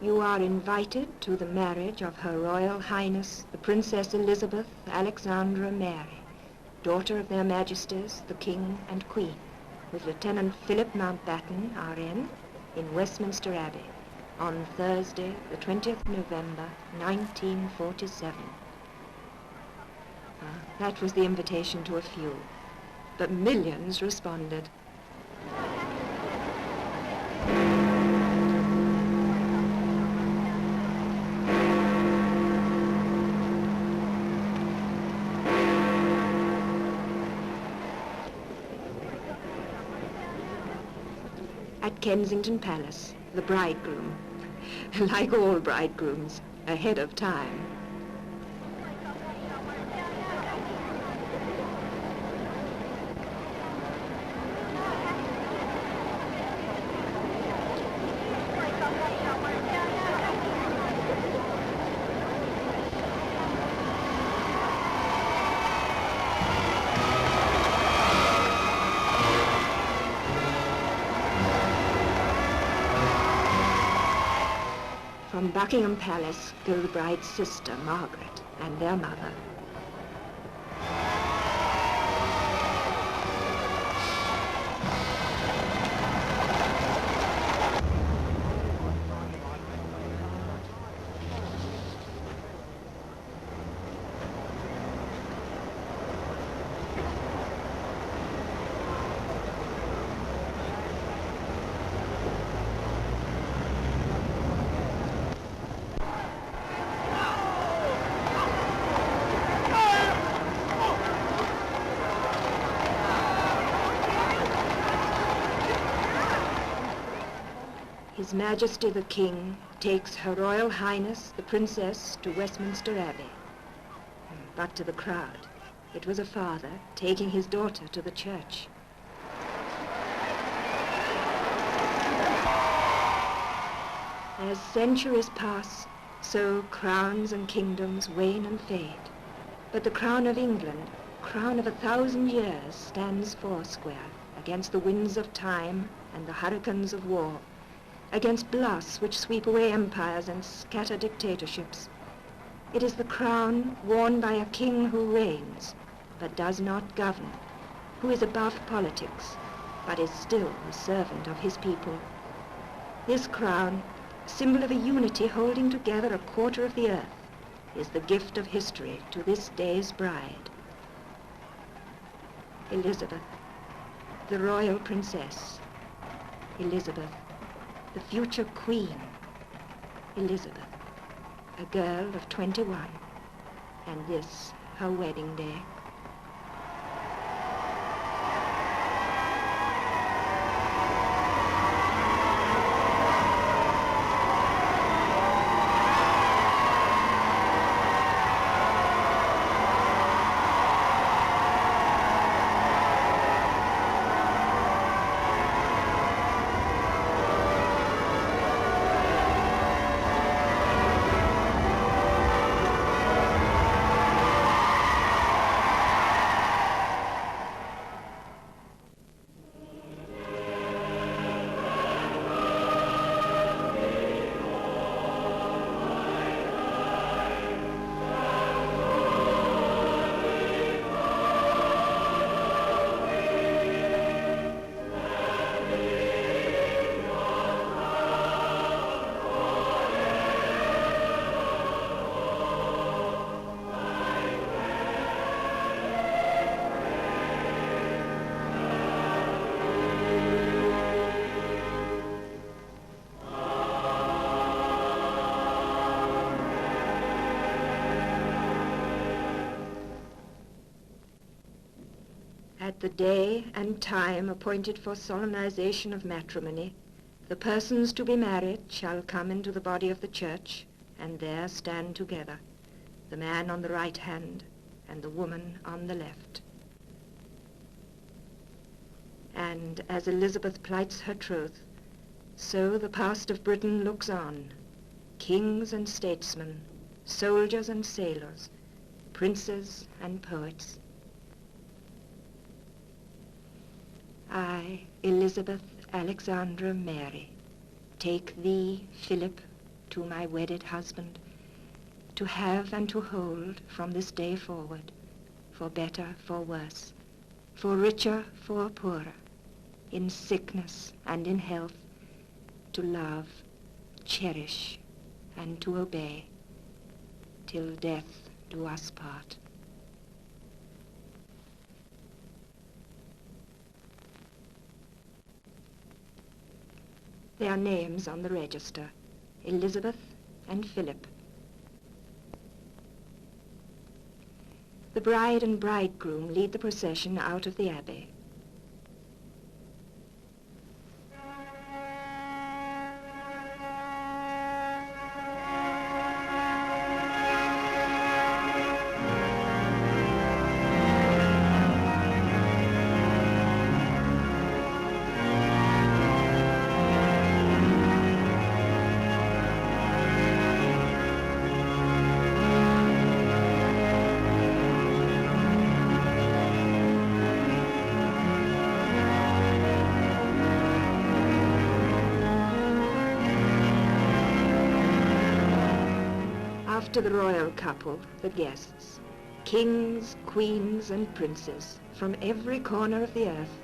You are invited to the marriage of Her Royal Highness, the Princess Elizabeth Alexandra Mary, daughter of their Majesties, the King and Queen, with Lieutenant Philip Mountbatten, R.N., in Westminster Abbey, on Thursday, the 20th November, 1947. That was the invitation to a few, but millions responded. At Kensington Palace, the bridegroom, like all bridegrooms, ahead of time. From Buckingham Palace go the bride's sister, Margaret, and their mother. His Majesty the King takes Her Royal Highness the Princess to Westminster Abbey. But to the crowd, it was a father taking his daughter to the church. As centuries pass, so crowns and kingdoms wane and fade. But the crown of England, crown of 1,000 years, stands foursquare against the winds of time and the hurricanes of war, against blasts which sweep away empires and scatter dictatorships. It is the crown worn by a king who reigns, but does not govern, who is above politics, but is still the servant of his people. This crown, symbol of a unity holding together a quarter of the earth, is the gift of history to this day's bride. Elizabeth, the royal princess. Elizabeth, the future queen. Elizabeth, a girl of 21, and this her wedding day. At the day and time appointed for solemnization of matrimony, the persons to be married shall come into the body of the church, and there stand together, the man on the right hand and the woman on the left. And as Elizabeth plights her troth, so the past of Britain looks on, kings and statesmen, soldiers and sailors, princes and poets. I, Elizabeth Alexandra Mary, take thee, Philip, to my wedded husband, to have and to hold from this day forward, for better, for worse, for richer, for poorer, in sickness and in health, to love, cherish, and to obey, till death do us part. Their names on the register, Elizabeth and Philip. The bride and bridegroom lead the procession out of the abbey. After the royal couple, the guests, kings, queens, and princes from every corner of the earth,